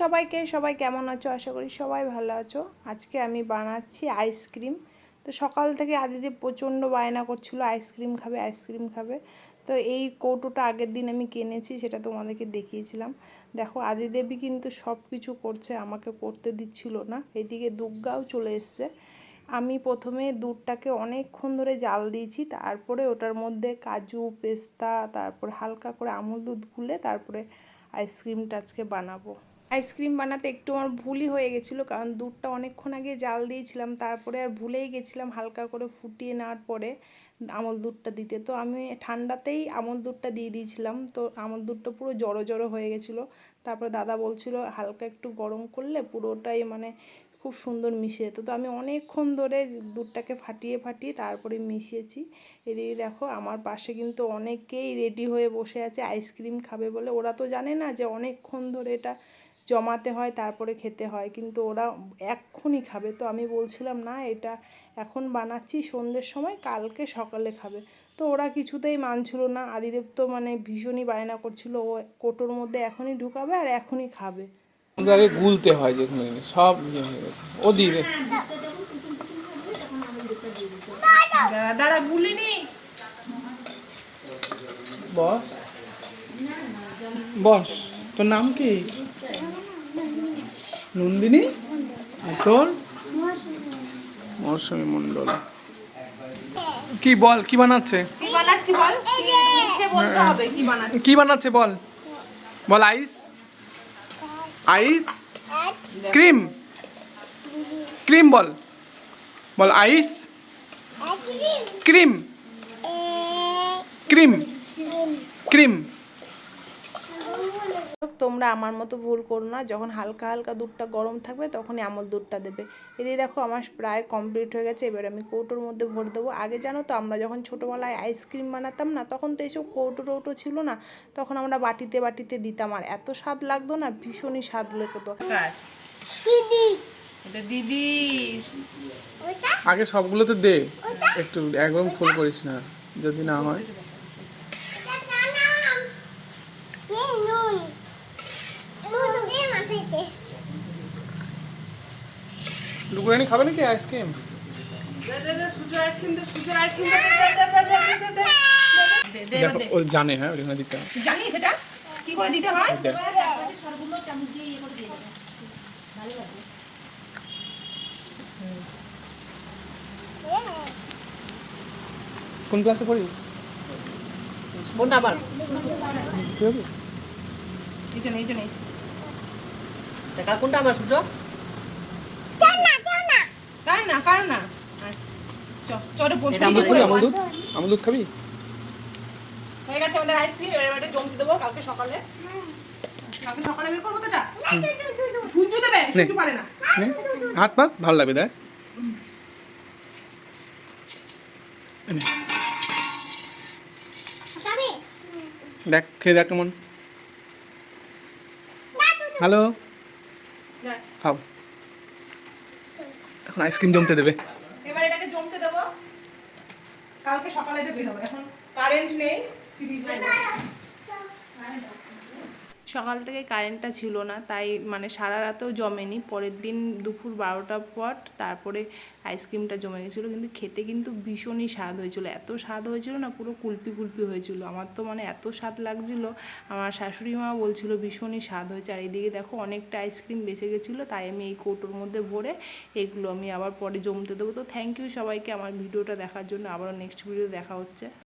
সবাইকে, সবাই কেমন আছো? আশা করি সবাই ভালো আছো। আজকে আমি বানাচ্ছি আইসক্রিম। তো সকাল থেকে আদিদেব প্রচণ্ড বায়না করছিল আইসক্রিম খাবে, আইসক্রিম খাবে। তো এই কৌটোটা আগের দিন আমি কিনেছি, সেটা তোমাদেরকে দেখিয়েছিলাম। দেখো আদিদেবই কিন্তু সব কিছু করছে, আমাকে করতে দিচ্ছিল না। এদিকে দুগ্গাও চলে এসছে। আমি প্রথমে দুধটাকে অনেকক্ষণ ধরে জাল দিয়েছি, তারপরে ওটার মধ্যে কাজু, পেস্তা, তারপর হালকা করে আমুল দুধ গুলে তারপরে আইসক্রিমটা আজকে বানাবো। আইসক্রিম বানাতে একটু আমার ভুলই হয়ে গেছিলো, কারণ দুধটা অনেকক্ষণ আগে জাল দিয়েছিলাম, তারপরে আর ভুলেই গেছিলাম হালকা করে ফুটিয়ে নেওয়ার পরে আমল দুধটা দিতে। তো আমি ঠান্ডাতেই আমল দুধটা দিয়ে দিয়েছিলাম, তো আমল দুধটা পুরো জড়ো জড়ো হয়ে গেছিলো। তারপরে দাদা বলছিল হালকা একটু গরম করলে পুরোটাই খুব সুন্দর মিশে যেত। তো আমি অনেকক্ষণ ধরে দুধটাকে ফাটিয়ে ফাটিয়ে তারপরে মিশিয়েছি। এদিকে দেখো আমার পাশে কিন্তু অনেকেই রেডি হয়ে বসে আছে আইসক্রিম খাবে বলে। ওরা তো জানে না যে অনেকক্ষণ ধরে এটা জমাতে হয় তারপরে খেতে হয়, কিন্তু ওরা এক্ষুনি খাবে। তো আমি বলছিলাম না, এটা এখন বানাচ্ছি সন্ধ্যের সময়, কালকে সকালে খাবে। তো ওরা কিছুতেই মানছিল না। আদিদেব তো ভীষণই বায়না করছিল, ও কোটোর মধ্যে এখনই ঢুকাবে আর এখনই খাবে। আগে গুলতে হয়, যেখানে সব ইয়ে হয়ে গেছে ও দিবে। দাঁড়া গুলিনি। বস বস, তোর নাম কি? নন্দিনী। আর তোর? মৌসুমী মণ্ডল। কি বল, কি বানাচ্ছে? কি বানাচ্ছি বল, মুখে বলতে হবে কি বানাচ্ছি। কি বানাচ্ছে বল, বল। আইস, আইস ক্রিম, ক্রিম বল, বল আইস ক্রিম, ক্রিম, ক্রিম। তোমরা আমার মতো ভুল করো না, যখন হালকা হালকা দুধটা গরম থাকবে তখনই আমল দুধটা দেবে। এদিকে দেখো আমার প্রায় কমপ্লিট হয়ে গেছে। এবার আমি কৌটোর মধ্যে ভরে দেবো। আগে জানো তো, আমরা যখন ছোটোবেলায় আইসক্রিম বানাতাম না, তখন তো এইসব কৌটো টৌটো ছিল না, তখন আমরা বাটিতে বাটিতে দিতাম, আর এত স্বাদ লাগতো না, ভীষণই স্বাদ লাগতো। এটা দিদি আগে সবগুলোতে দে, একটু একদম ফুল করিস না, যদি না হয়। লুকুরানি খাবে নাকি আইসক্রিম? ও জানে, হ্যাঁ ওখানে দিতে হয়। জানি সেটা কি করে দিতে হয়। কোন ক্লাসে পড়িস? কোনটা আবার? কি হবে? এইটা নেই, এইটা নেই। দেখা কোনটা আবার সূর্য? কার না, কার না। চরে বলতে আমল দুধ, আমল দুধ খাবি? হয়ে গেছে আমাদের আইসক্রিম। এবার এটা জমতে দেবো কালকে সকালে। কালকে সকালে বের করবো তো এটা। সূর্য দেবে, সূর্য পারে না। হাত পাত ভালো লাগবে, দেখ। দেখ, খেয়ে দেখ কেমন। হ্যালো, খাও। এখন আইসক্রিম জমতে দেবে। এবার এটাকে জমতে দেবো, কালকে সকালে এটা বের হবে। এখন কারেন্ট নেই, সকাল থেকে কারেন্টটা ছিল না, তাই সারা রাতেও জমেনি। পরের দিন দুপুর 12টার পর তারপরে আইসক্রিমটা জমে গেছিলো, কিন্তু খেতে কিন্তু ভীষণই স্বাদ হয়েছিল। এত স্বাদ হয়েছিল না, পুরো কুলপি কুলপি হয়েছিল। আমার তো এত স্বাদ লাগছিল। আমার শাশুড়ি মা বলছিল ভীষণই স্বাদ হয়েছে। আর এইদিকে দেখো অনেকটা আইসক্রিম বেঁচে গেছিলো, তাই আমি এই কৌটোর মধ্যে ভরে এগুলো আমি আবার পরে জমতে দেবো। তো থ্যাংক ইউ সবাইকে আমার ভিডিওটা দেখার জন্য। আবারও নেক্সট ভিডিও দেখা হচ্ছে।